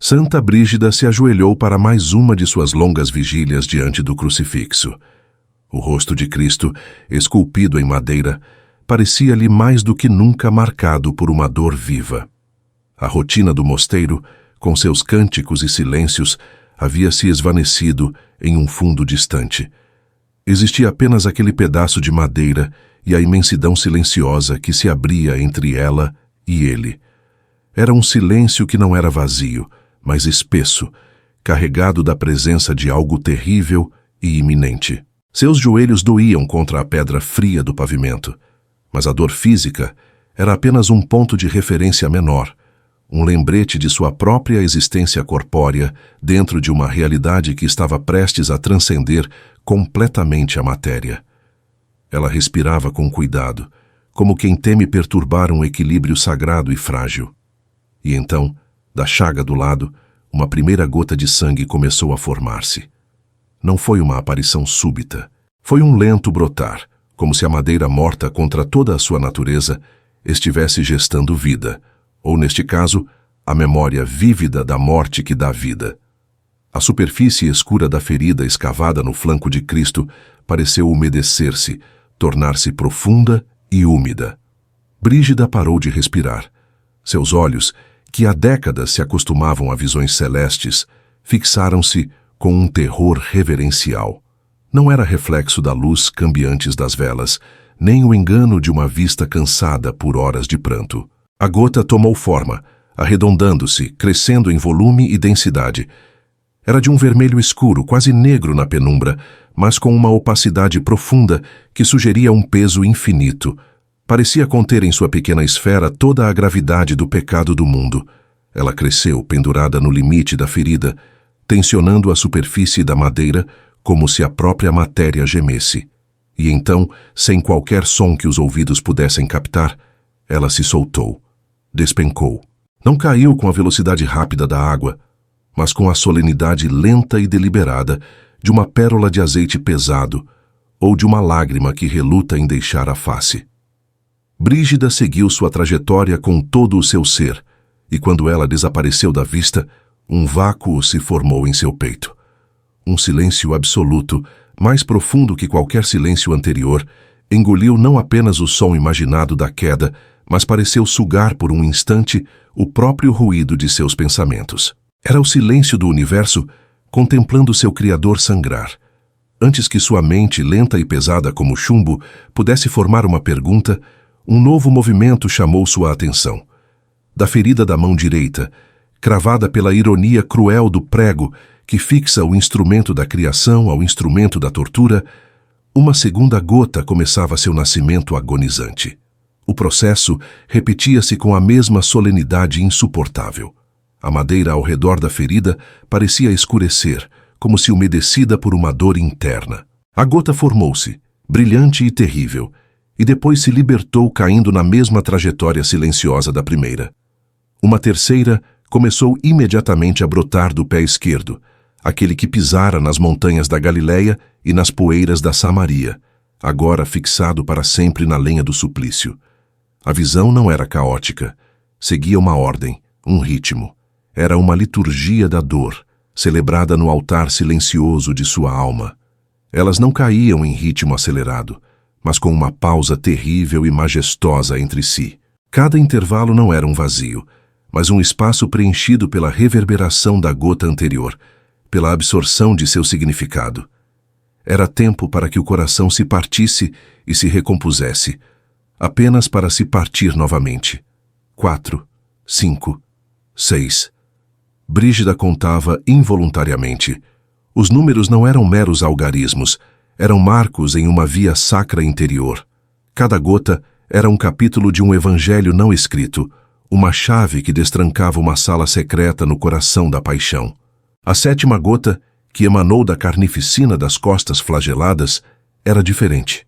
Santa Brígida se ajoelhou para mais uma de suas longas vigílias diante do crucifixo. O rosto de Cristo, esculpido em madeira, parecia-lhe mais do que nunca marcado por uma dor viva. A rotina do mosteiro, com seus cânticos e silêncios, havia se esvanecido em um fundo distante. Existia apenas aquele pedaço de madeira e a imensidão silenciosa que se abria entre ela e ele. Era um silêncio que não era vazio, mas espesso, carregado da presença de algo terrível e iminente. Seus joelhos doíam contra a pedra fria do pavimento, mas a dor física era apenas um ponto de referência menor, um lembrete de sua própria existência corpórea dentro de uma realidade que estava prestes a transcender completamente a matéria. Ela respirava com cuidado, como quem teme perturbar um equilíbrio sagrado e frágil. E então, da chaga do lado, uma primeira gota de sangue começou a formar-se. Não foi uma aparição súbita. Foi um lento brotar, como se a madeira morta contra toda a sua natureza estivesse gestando vida, ou, neste caso, a memória vívida da morte que dá vida. A superfície escura da ferida escavada no flanco de Cristo pareceu umedecer-se, tornar-se profunda e úmida. Brígida parou de respirar. Seus olhos, que há décadas se acostumavam a visões celestes, fixaram-se com um terror reverencial. Não era reflexo da luz cambiantes das velas, nem o engano de uma vista cansada por horas de pranto. A gota tomou forma, arredondando-se, crescendo em volume e densidade. Era de um vermelho escuro, quase negro na penumbra, mas com uma opacidade profunda que sugeria um peso infinito. Parecia conter em sua pequena esfera toda a gravidade do pecado do mundo. Ela cresceu, pendurada no limite da ferida, tensionando a superfície da madeira como se a própria matéria gemesse. E então, sem qualquer som que os ouvidos pudessem captar, ela se soltou, despencou. Não caiu com a velocidade rápida da água, mas com a solenidade lenta e deliberada de uma pérola de azeite pesado ou de uma lágrima que reluta em deixar a face. Brígida seguiu sua trajetória com todo o seu ser, e quando ela desapareceu da vista, um vácuo se formou em seu peito. Um silêncio absoluto, mais profundo que qualquer silêncio anterior, engoliu não apenas o som imaginado da queda, mas pareceu sugar por um instante o próprio ruído de seus pensamentos. Era o silêncio do universo contemplando seu Criador sangrar. Antes que sua mente, lenta e pesada como chumbo, pudesse formar uma pergunta, um novo movimento chamou sua atenção. Da ferida da mão direita, cravada pela ironia cruel do prego que fixa o instrumento da criação ao instrumento da tortura, uma segunda gota começava seu nascimento agonizante. O processo repetia-se com a mesma solenidade insuportável. A madeira ao redor da ferida parecia escurecer, como se umedecida por uma dor interna. A gota formou-se, brilhante e terrível, e depois se libertou caindo na mesma trajetória silenciosa da primeira. Uma terceira começou imediatamente a brotar do pé esquerdo, aquele que pisara nas montanhas da Galileia e nas poeiras da Samaria, agora fixado para sempre na lenha do suplício. A visão não era caótica, seguia uma ordem, um ritmo. Era uma liturgia da dor, celebrada no altar silencioso de sua alma. Elas não caíam em ritmo acelerado, mas com uma pausa terrível e majestosa entre si. Cada intervalo não era um vazio, mas um espaço preenchido pela reverberação da gota anterior, pela absorção de seu significado. Era tempo para que o coração se partisse e se recompusesse, apenas para se partir novamente. 4, 5, 6. Brígida contava involuntariamente. Os números não eram meros algarismos, eram marcos em uma via sacra interior. Cada gota era um capítulo de um evangelho não escrito, uma chave que destrancava uma sala secreta no coração da paixão. A sétima gota, que emanou da carnificina das costas flageladas, era diferente.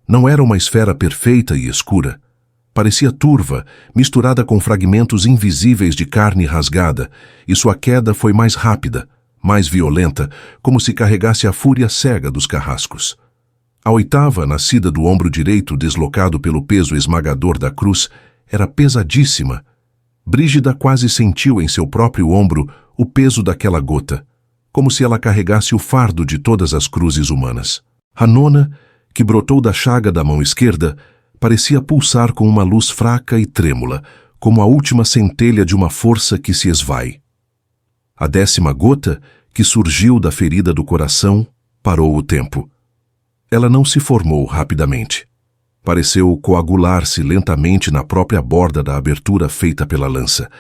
Não era uma esfera perfeita e escura. Parecia turva, misturada com fragmentos invisíveis de carne rasgada, e sua queda foi mais rápida, mais violenta, como se carregasse a fúria cega dos carrascos. A oitava, nascida do ombro direito deslocado pelo peso esmagador da cruz, era pesadíssima. Brígida quase sentiu em seu próprio ombro o peso daquela gota, como se ela carregasse o fardo de todas as cruzes humanas. A nona, que brotou da chaga da mão esquerda, parecia pulsar com uma luz fraca e trêmula, como a última centelha de uma força que se esvai. A 10ª gota, que surgiu da ferida do coração, parou o tempo. Ela não se formou rapidamente. Pareceu coagular-se lentamente na própria borda da abertura feita pela lança.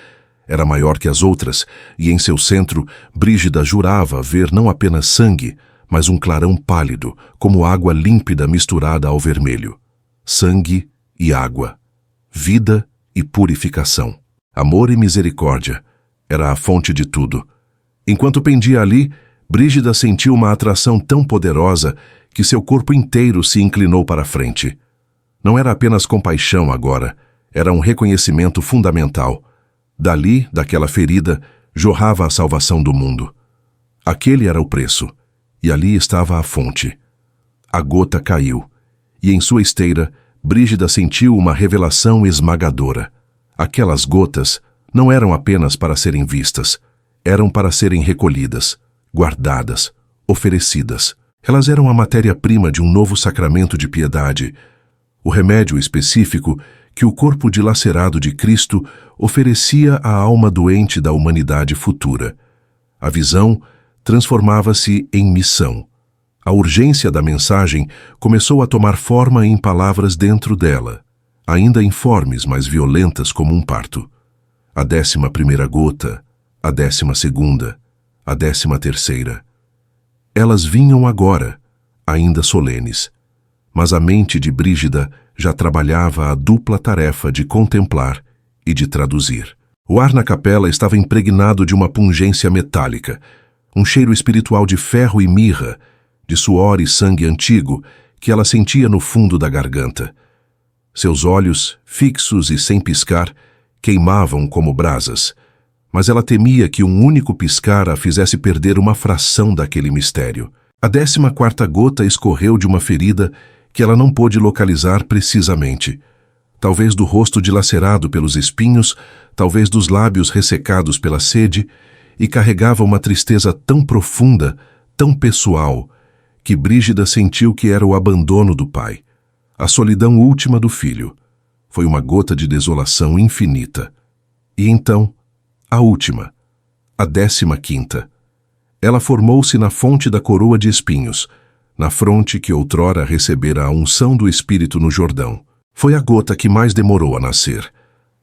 Era maior que as outras, e em seu centro, Brígida jurava ver não apenas sangue, mas um clarão pálido, como água límpida misturada ao vermelho. Sangue e água. Vida e purificação. Amor e misericórdia. Era a fonte de tudo. Enquanto pendia ali, Brígida sentiu uma atração tão poderosa que seu corpo inteiro se inclinou para a frente. Não era apenas compaixão agora, era um reconhecimento fundamental. Dali, daquela ferida, jorrava a salvação do mundo. Aquele era o preço, e ali estava a fonte. A gota caiu, e em sua esteira, Brígida sentiu uma revelação esmagadora. Aquelas gotas não eram apenas para serem vistas, eram para serem recolhidas, guardadas, oferecidas. Elas eram a matéria-prima de um novo sacramento de piedade, o remédio específico que o corpo dilacerado de Cristo oferecia à alma doente da humanidade futura. A visão transformava-se em missão. A urgência da mensagem começou a tomar forma em palavras dentro dela, ainda informes, mas violentas como um parto. A 11ª gota, a 12ª, a 13ª. Elas vinham agora, ainda solenes. Mas a mente de Brígida já trabalhava a dupla tarefa de contemplar e de traduzir. O ar na capela estava impregnado de uma pungência metálica, um cheiro espiritual de ferro e mirra, de suor e sangue antigo que ela sentia no fundo da garganta. Seus olhos, fixos e sem piscar, queimavam como brasas, mas ela temia que um único piscar a fizesse perder uma fração daquele mistério. A 14ª gota escorreu de uma ferida que ela não pôde localizar precisamente. Talvez do rosto dilacerado pelos espinhos, talvez dos lábios ressecados pela sede, e carregava uma tristeza tão profunda, tão pessoal, que Brígida sentiu que era o abandono do pai, a solidão última do filho. Foi uma gota de desolação infinita. E então, a última, a 15ª. Ela formou-se na fonte da coroa de espinhos, na fronte que outrora recebera a unção do Espírito no Jordão. Foi a gota que mais demorou a nascer.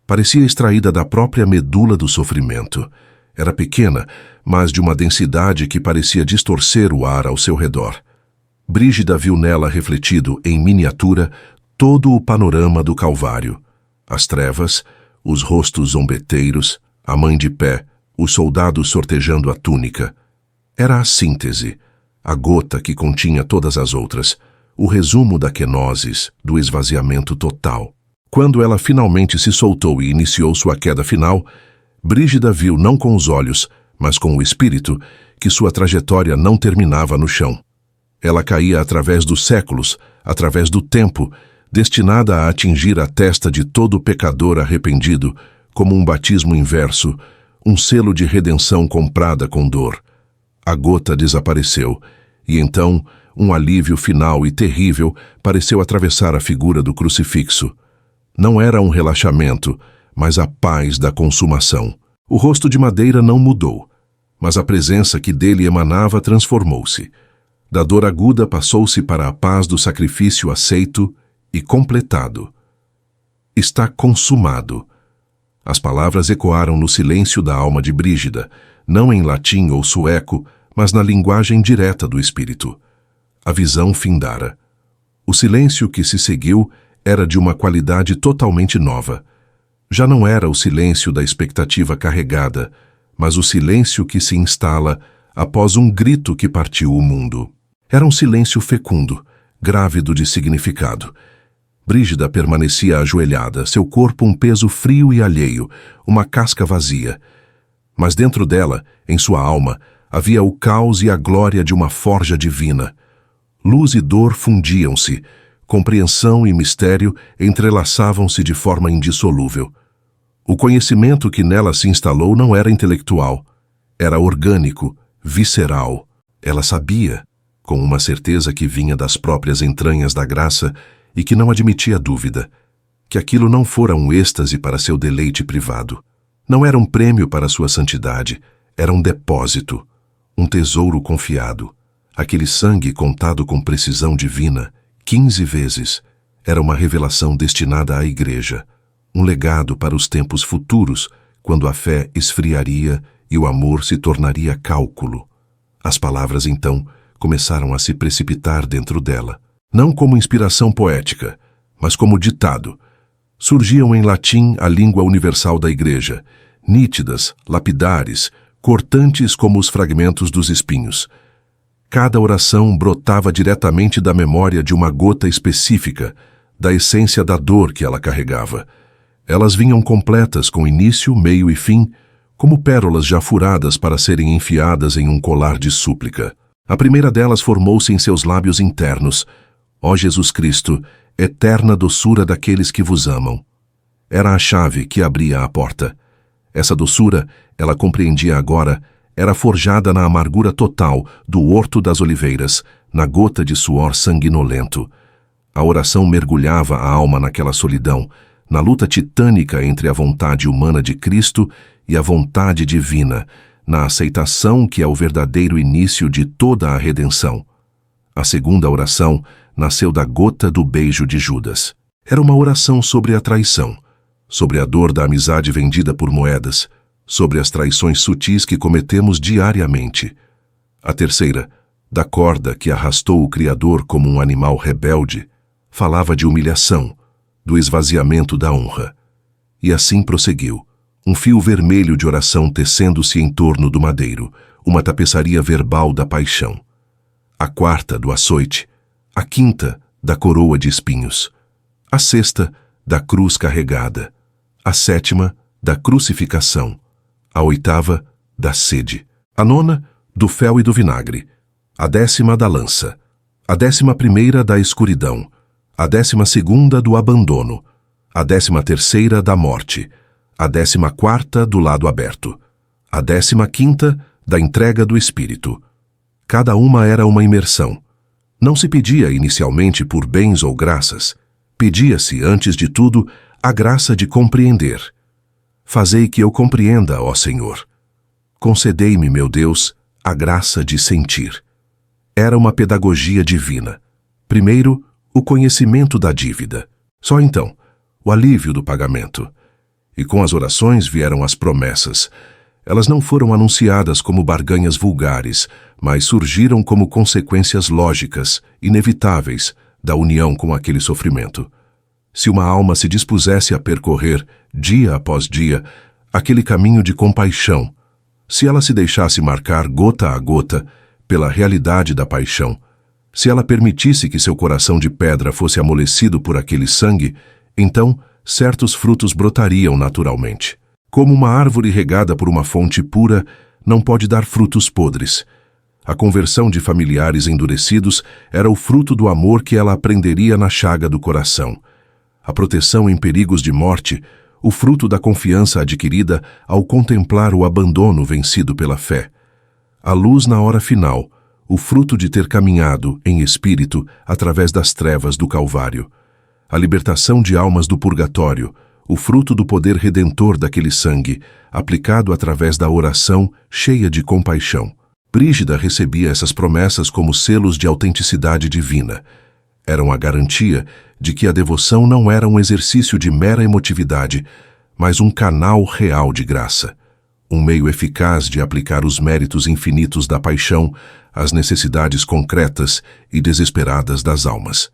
Parecia extraída da própria medula do sofrimento. Era pequena, mas de uma densidade que parecia distorcer o ar ao seu redor. Brígida viu nela refletido, em miniatura, todo o panorama do Calvário. As trevas, os rostos zombeteiros, a mãe de pé, os soldados sortejando a túnica. Era a síntese, a gota que continha todas as outras, o resumo da quenosis, do esvaziamento total. Quando ela finalmente se soltou e iniciou sua queda final, Brígida viu não com os olhos, mas com o espírito, que sua trajetória não terminava no chão. Ela caía através dos séculos, através do tempo, destinada a atingir a testa de todo pecador arrependido, como um batismo inverso, um selo de redenção comprada com dor. A gota desapareceu, e então um alívio final e terrível pareceu atravessar a figura do crucifixo. Não era um relaxamento, mas a paz da consumação. O rosto de madeira não mudou, mas a presença que dele emanava transformou-se. Da dor aguda passou-se para a paz do sacrifício aceito e completado. Está consumado. As palavras ecoaram no silêncio da alma de Brígida, não em latim ou sueco, mas na linguagem direta do espírito. A visão findara. O silêncio que se seguiu era de uma qualidade totalmente nova. Já não era o silêncio da expectativa carregada, mas o silêncio que se instala após um grito que partiu o mundo. Era um silêncio fecundo, grávido de significado. Brígida permanecia ajoelhada, seu corpo um peso frio e alheio, uma casca vazia. Mas dentro dela, em sua alma, havia o caos e a glória de uma forja divina. Luz e dor fundiam-se, compreensão e mistério entrelaçavam-se de forma indissolúvel. O conhecimento que nela se instalou não era intelectual, Era orgânico, visceral. Ela sabia, com uma certeza que vinha das próprias entranhas da graça e que não admitia dúvida, que aquilo não fora um êxtase para seu deleite privado. Não era um prêmio para sua santidade, era um depósito, um tesouro confiado. Aquele sangue contado com precisão divina, 15 vezes, era uma revelação destinada à Igreja, um legado para os tempos futuros, quando a fé esfriaria e o amor se tornaria cálculo. As palavras, então, começaram a se precipitar dentro dela, não como inspiração poética, mas como ditado. Surgiam em latim, a língua universal da Igreja, nítidas, lapidares, cortantes como os fragmentos dos espinhos. Cada oração brotava diretamente da memória de uma gota específica, da essência da dor que ela carregava. Elas vinham completas com início, meio e fim, como pérolas já furadas para serem enfiadas em um colar de súplica. A primeira delas formou-se em seus lábios internos. Ó Jesus Cristo, eterna doçura daqueles que vos amam. Era a chave que abria a porta. Essa doçura, ela compreendia agora, era forjada na amargura total do horto das oliveiras, na gota de suor sanguinolento. A oração mergulhava a alma naquela solidão, na luta titânica entre a vontade humana de Cristo e a vontade divina, na aceitação que é o verdadeiro início de toda a redenção. A segunda oração nasceu da gota do beijo de Judas. Era uma oração sobre a traição, sobre a dor da amizade vendida por moedas, sobre as traições sutis que cometemos diariamente. A terceira, da corda que arrastou o Criador como um animal rebelde, falava de humilhação, do esvaziamento da honra. E assim prosseguiu, um fio vermelho de oração tecendo-se em torno do madeiro, uma tapeçaria verbal da paixão. A quarta, do açoite, a quinta, da coroa de espinhos, a sexta, da cruz carregada, a sétima, da crucificação, a oitava, da sede, a nona, do fel e do vinagre, a 10ª, da lança, a 11ª, da escuridão, a 12ª, do abandono, a 13ª, da morte, a 14ª, do lado aberto, a 15ª, da entrega do Espírito. Cada uma era uma imersão. Não se pedia inicialmente por bens ou graças. Pedia-se, antes de tudo, a graça de compreender. Fazei que eu compreenda, ó Senhor. Concedei-me, meu Deus, a graça de sentir. Era uma pedagogia divina. Primeiro, o conhecimento da dívida. Só então, o alívio do pagamento. E com as orações vieram as promessas. Elas não foram anunciadas como barganhas vulgares, mas surgiram como consequências lógicas, inevitáveis, da união com aquele sofrimento. Se uma alma se dispusesse a percorrer, dia após dia, aquele caminho de compaixão, se ela se deixasse marcar gota a gota pela realidade da paixão, se ela permitisse que seu coração de pedra fosse amolecido por aquele sangue, então certos frutos brotariam naturalmente. Como uma árvore regada por uma fonte pura, não pode dar frutos podres. A conversão de familiares endurecidos era o fruto do amor que ela aprenderia na chaga do coração. A proteção em perigos de morte, o fruto da confiança adquirida ao contemplar o abandono vencido pela fé. A luz na hora final, o fruto de ter caminhado, em espírito, através das trevas do Calvário. A libertação de almas do purgatório, o fruto do poder redentor daquele sangue, aplicado através da oração cheia de compaixão. Brígida recebia essas promessas como selos de autenticidade divina. Eram a garantia de que a devoção não era um exercício de mera emotividade, mas um canal real de graça, um meio eficaz de aplicar os méritos infinitos da paixão às necessidades concretas e desesperadas das almas.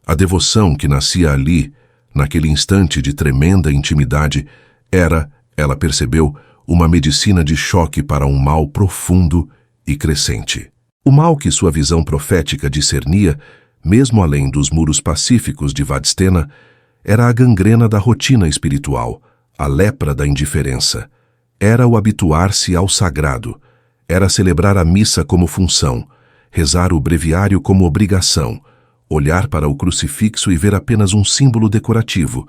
A devoção que nascia ali, naquele instante de tremenda intimidade, era, ela percebeu, uma medicina de choque para um mal profundo e crescente. O mal que sua visão profética discernia, mesmo além dos muros pacíficos de Vadstena, era a gangrena da rotina espiritual, a lepra da indiferença. Era o habituar-se ao sagrado, era celebrar a missa como função, rezar o breviário como obrigação, olhar para o crucifixo e ver apenas um símbolo decorativo,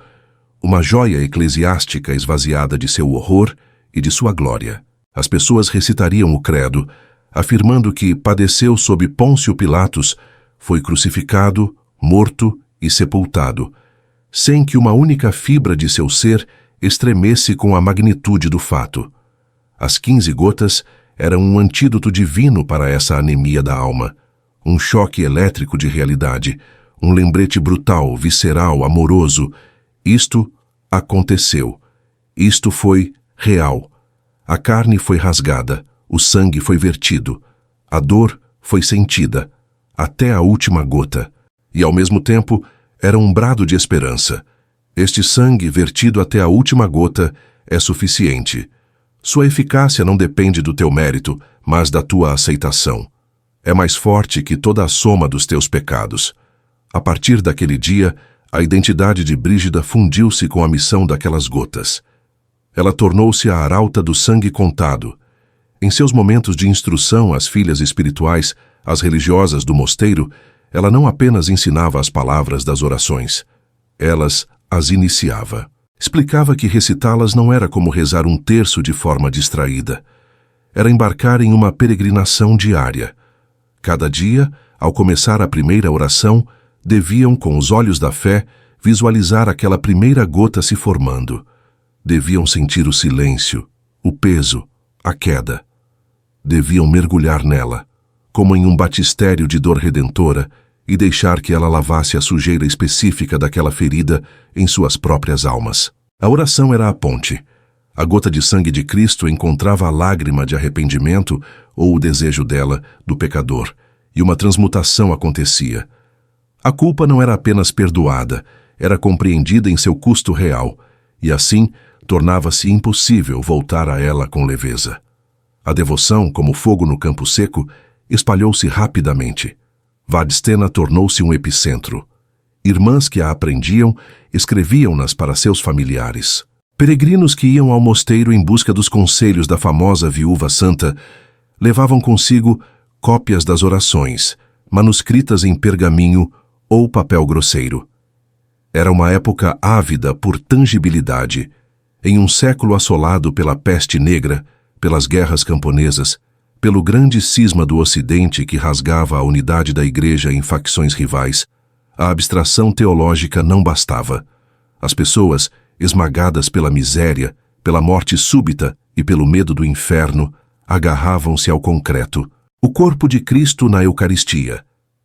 uma joia eclesiástica esvaziada de seu horror e de sua glória. As pessoas recitariam o credo, afirmando que padeceu sob Pôncio Pilatos, foi crucificado, morto e sepultado, sem que uma única fibra de seu ser estremesse com a magnitude do fato. As 15 gotas eram um antídoto divino para essa anemia da alma, um choque elétrico de realidade, um lembrete brutal, visceral, amoroso. Isto aconteceu. Isto foi real. A carne foi rasgada, o sangue foi vertido, a dor foi sentida, até a última gota. E, ao mesmo tempo, era um brado de esperança. Este sangue vertido até a última gota é suficiente. Sua eficácia não depende do teu mérito, mas da tua aceitação. É mais forte que toda a soma dos teus pecados. A partir daquele dia, a identidade de Brígida fundiu-se com a missão daquelas gotas. Ela tornou-se a arauta do sangue contado. Em seus momentos de instrução às filhas espirituais, às religiosas do mosteiro, ela não apenas ensinava as palavras das orações. Elas as iniciava. Explicava que recitá-las não era como rezar um terço de forma distraída. Era embarcar em uma peregrinação diária. Cada dia, ao começar a primeira oração, deviam, com os olhos da fé, visualizar aquela primeira gota se formando. Deviam sentir o silêncio, o peso, a queda. Deviam mergulhar nela, como em um batistério de dor redentora, e deixar que ela lavasse a sujeira específica daquela ferida em suas próprias almas. A oração era a ponte. A gota de sangue de Cristo encontrava a lágrima de arrependimento ou o desejo dela, do pecador, e uma transmutação acontecia. A culpa não era apenas perdoada, era compreendida em seu custo real, e assim tornava-se impossível voltar a ela com leveza. A devoção, como fogo no campo seco, espalhou-se rapidamente. Vadstena tornou-se um epicentro. Irmãs que a aprendiam, escreviam-nas para seus familiares. Peregrinos que iam ao mosteiro em busca dos conselhos da famosa viúva santa, levavam consigo cópias das orações, manuscritas em pergaminho ou papel grosseiro. Era uma época ávida por tangibilidade, em um século assolado pela peste negra, pelas guerras camponesas, pelo grande cisma do Ocidente que rasgava a unidade da Igreja em facções rivais. A abstração teológica não bastava. As pessoas, esmagadas pela miséria, pela morte súbita e pelo medo do inferno, agarravam-se ao concreto. O corpo de Cristo na Eucaristia,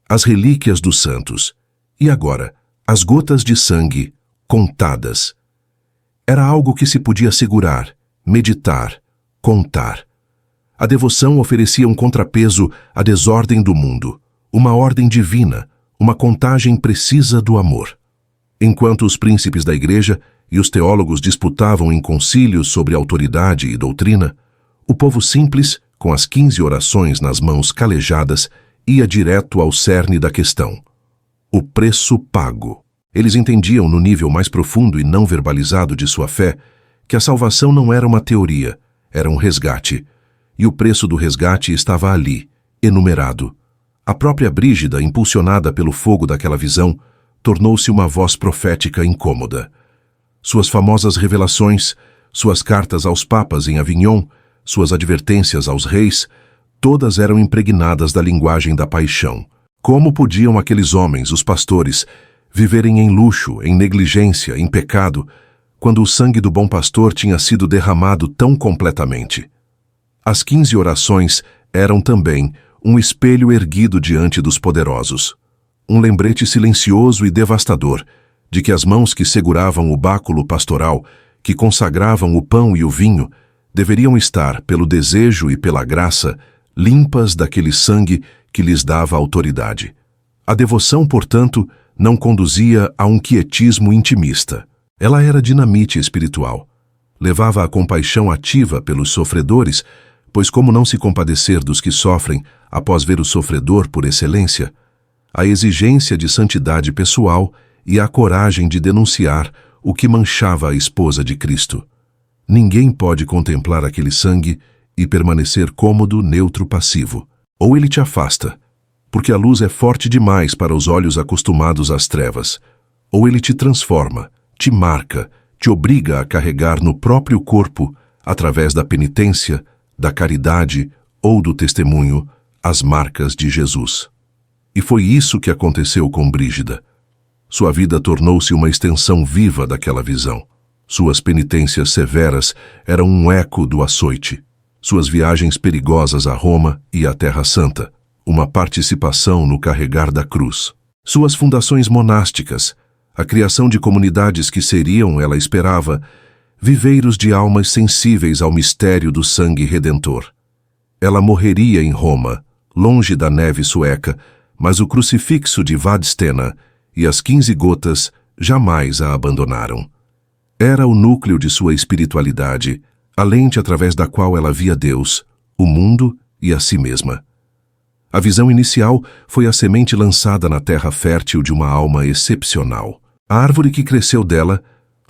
as relíquias dos santos, e agora, as gotas de sangue contadas. Era algo que se podia segurar, meditar, contar. A devoção oferecia um contrapeso à desordem do mundo, uma ordem divina, uma contagem precisa do amor. Enquanto os príncipes da Igreja e os teólogos disputavam em concílios sobre autoridade e doutrina, o povo simples, com as 15 orações nas mãos calejadas, ia direto ao cerne da questão. O preço pago. Eles entendiam no nível mais profundo e não verbalizado de sua fé que a salvação não era uma teoria, era um resgate. E o preço do resgate estava ali, enumerado. A própria Brígida, impulsionada pelo fogo daquela visão, tornou-se uma voz profética incômoda. Suas famosas revelações, suas cartas aos papas em Avignon, suas advertências aos reis, todas eram impregnadas da linguagem da paixão. Como podiam aqueles homens, os pastores, viverem em luxo, em negligência, em pecado, quando o sangue do bom pastor tinha sido derramado tão completamente? As 15 orações eram também um espelho erguido diante dos poderosos, um lembrete silencioso e devastador de que as mãos que seguravam o báculo pastoral, que consagravam o pão e o vinho, deveriam estar, pelo desejo e pela graça, limpas daquele sangue que lhes dava autoridade. A devoção, portanto, não conduzia a um quietismo intimista. Ela era dinamite espiritual. Levava a compaixão ativa pelos sofredores, pois como não se compadecer dos que sofrem após ver o sofredor por excelência? A exigência de santidade pessoal e a coragem de denunciar o que manchava a esposa de Cristo. Ninguém pode contemplar aquele sangue e permanecer cômodo, neutro, passivo. Ou ele te afasta, porque a luz é forte demais para os olhos acostumados às trevas, ou ele te transforma, te marca, te obriga a carregar no próprio corpo, através da penitência, da caridade ou do testemunho, as marcas de Jesus. E foi isso que aconteceu com Brígida. Sua vida tornou-se uma extensão viva daquela visão. Suas penitências severas eram um eco do açoite. Suas viagens perigosas a Roma e à Terra Santa, uma participação no carregar da cruz. Suas fundações monásticas, a criação de comunidades que seriam, ela esperava, viveiros de almas sensíveis ao mistério do sangue redentor. Ela morreria em Roma, longe da neve sueca, mas o crucifixo de Vadstena e as 15 gotas jamais a abandonaram. Era o núcleo de sua espiritualidade, a lente através da qual ela via Deus, o mundo e a si mesma. A visão inicial foi a semente lançada na terra fértil de uma alma excepcional. A árvore que cresceu dela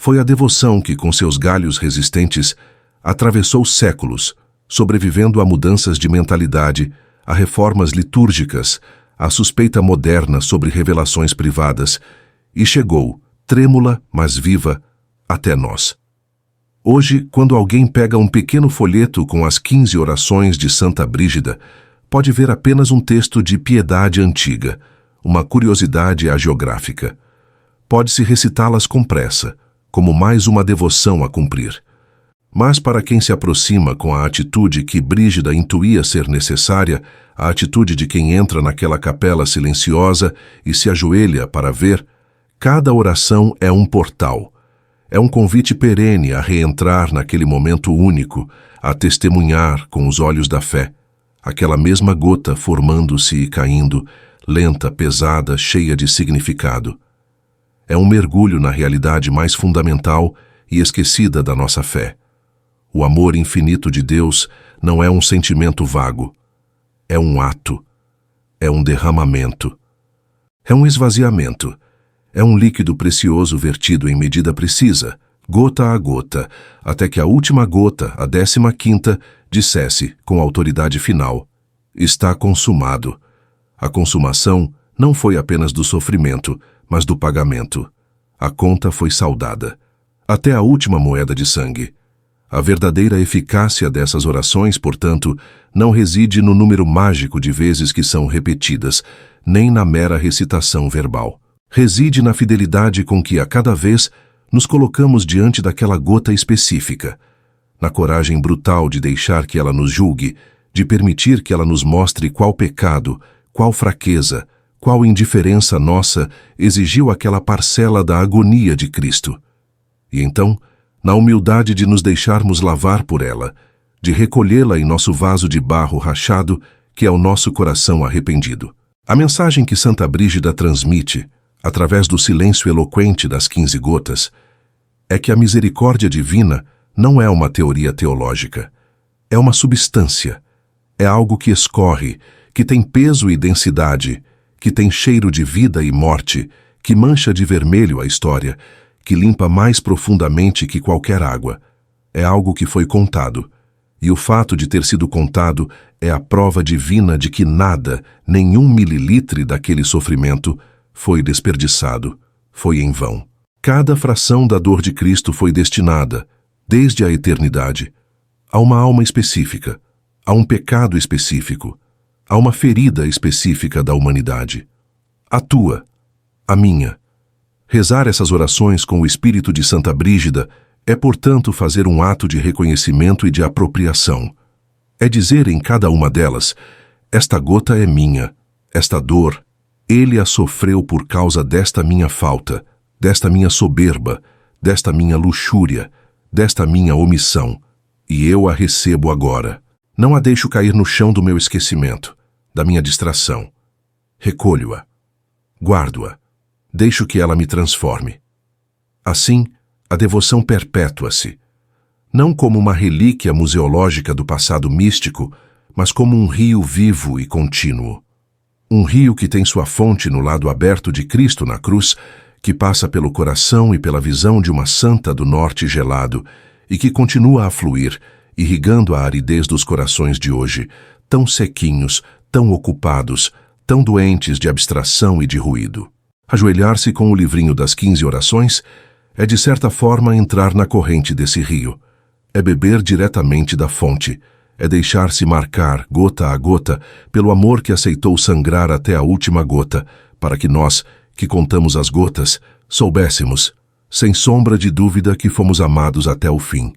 foi a devoção que, com seus galhos resistentes, atravessou séculos, sobrevivendo a mudanças de mentalidade, a reformas litúrgicas, a suspeita moderna sobre revelações privadas, e chegou, trêmula, mas viva, até nós. Hoje, quando alguém pega um pequeno folheto com as 15 orações de Santa Brígida, pode ver apenas um texto de piedade antiga, uma curiosidade hagiográfica. Pode-se recitá-las com pressa, como mais uma devoção a cumprir. Mas para quem se aproxima com a atitude que Brígida intuía ser necessária, a atitude de quem entra naquela capela silenciosa e se ajoelha para ver, cada oração é um portal. É um convite perene a reentrar naquele momento único, a testemunhar com os olhos da fé, aquela mesma gota formando-se e caindo, lenta, pesada, cheia de significado. É um mergulho na realidade mais fundamental e esquecida da nossa fé. O amor infinito de Deus não é um sentimento vago. É um ato. É um derramamento. É um esvaziamento. É um líquido precioso vertido em medida precisa, gota a gota, até que a última gota, a 15ª, dissesse, com autoridade final, está consumado. A consumação não foi apenas do sofrimento, mas do pagamento. A conta foi saldada. Até a última moeda de sangue. A verdadeira eficácia dessas orações, portanto, não reside no número mágico de vezes que são repetidas, nem na mera recitação verbal. Reside na fidelidade com que, a cada vez, nos colocamos diante daquela gota específica, na coragem brutal de deixar que ela nos julgue, de permitir que ela nos mostre qual pecado, qual fraqueza, qual indiferença nossa exigiu aquela parcela da agonia de Cristo. E então, na humildade de nos deixarmos lavar por ela, de recolhê-la em nosso vaso de barro rachado, que é o nosso coração arrependido. A mensagem que Santa Brígida transmite, através do silêncio eloquente das 15 gotas, é que a misericórdia divina não é uma teoria teológica, é uma substância, é algo que escorre, que tem peso e densidade, que tem cheiro de vida e morte, que mancha de vermelho a história, que limpa mais profundamente que qualquer água. É algo que foi contado, e o fato de ter sido contado é a prova divina de que nada, nenhum mililitre daquele sofrimento, foi desperdiçado, foi em vão. Cada fração da dor de Cristo foi destinada, desde a eternidade, a uma alma específica, a um pecado específico, a uma ferida específica da humanidade. A tua, a minha. Rezar essas orações com o espírito de Santa Brígida é, portanto, fazer um ato de reconhecimento e de apropriação. É dizer em cada uma delas, esta gota é minha, esta dor, ele a sofreu por causa desta minha falta, desta minha soberba, desta minha luxúria, desta minha omissão, e eu a recebo agora. Não a deixo cair no chão do meu esquecimento, da minha distração. Recolho-a, guardo-a, deixo que ela me transforme. Assim, a devoção perpétua-se, não como uma relíquia museológica do passado místico, mas como um rio vivo e contínuo. Um rio que tem sua fonte no lado aberto de Cristo na cruz, que passa pelo coração e pela visão de uma santa do norte gelado, e que continua a fluir, irrigando a aridez dos corações de hoje, tão sequinhos, tão ocupados, tão doentes de abstração e de ruído. Ajoelhar-se com o livrinho das 15 orações é, de certa forma, entrar na corrente desse rio. É beber diretamente da fonte, é deixar-se marcar, gota a gota, pelo amor que aceitou sangrar até a última gota, para que nós, que contamos as gotas, soubéssemos, sem sombra de dúvida, que fomos amados até o fim.